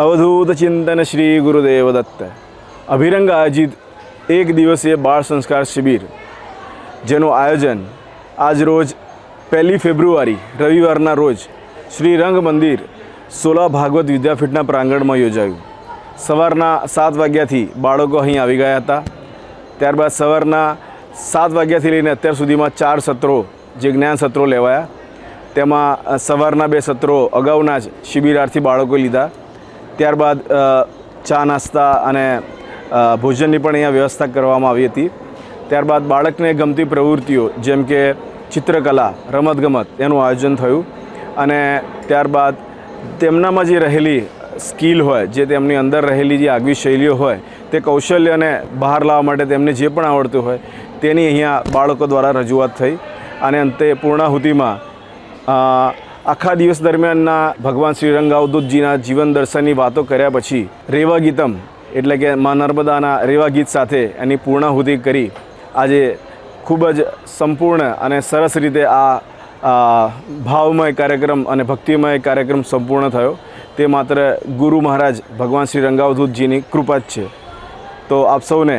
અવધૂત ચિંતન શ્રી ગુરુદેવ દત્ત. અભિરંગ આયોજિત એક દિવસીય બાળ સંસ્કાર શિબિર, જેનું આયોજન આજ રોજ 1 ફેબ્રુઆરી રવિવારના રોજ શ્રી રંગ મંદિર સોલા ભાગવત વિદ્યાપીઠના પ્રાંગણમાં યોજાયું. સવારના 7 વાગ્યાથી બાળકો અહીં આવી ગયા હતા. ત્યારબાદ સવારના 7 વાગ્યાથી લઈને અત્યાર સુધીમાં 4 સત્રો જે જ્ઞાન સત્રો લેવાયા. તેમાં સવારના 2 સત્રો અગાઉના જ શિબિરાર્થી બાળકોએ લીધા. ત્યારબાદ ચા નાસ્તા અને ભોજનની પણ અહીંયા વ્યવસ્થા કરવામાં આવી હતી. ત્યારબાદ બાળકને ગમતી પ્રવૃત્તિઓ જેમ કે ચિત્રકલા, રમતગમત એનું આયોજન થયું. અને ત્યારબાદ તેમનામાં જે રહેલી સ્કિલ હોય, જે તેમની અંદર રહેલી જે આગવી શૈલીઓ હોય, તે કૌશલ્યને બહાર લાવવા માટે તેમને જે પણ આવડતું હોય તેની અહીંયા બાળકો દ્વારા રજૂઆત થઈ. અને અંતે પૂર્ણાહુતિમાં આખા દિવસ દરમિયાનના ભગવાન શ્રી રંગ અવધૂતજીના જીવન દર્શનની વાતો કર્યા પછી રેવા ગીતમ એટલે કે મા નર્મદાના રેવા ગીત સાથે એની પૂર્ણાહુતિ કરી આજે ખૂબ જ સંપૂર્ણ અને સરસ રીતે આ ભાવમય કાર્યક્રમ અને ભક્તિમય કાર્યક્રમ સંપૂર્ણ થયો. તે માત્ર ગુરુ મહારાજ ભગવાન શ્રી રંગાવધૂતજીની કૃપા જ છે. તો આપ સૌને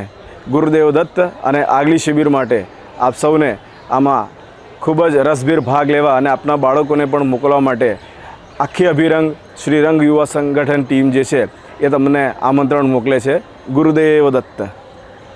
ગુરુદેવ દત્ત અને આગલી શિબિર માટે આપ સૌને આમાં ખૂબ જ રસભેર ભાગ લેવા અને આપના બાળકોને પણ મોકલવા માટે આખી અભિરંગ શ્રી રંગ યુવા સંગઠન ટીમ જે છે એ તમને આમંત્રણ મોકલે છે. ગુરુદેવ દત્ત.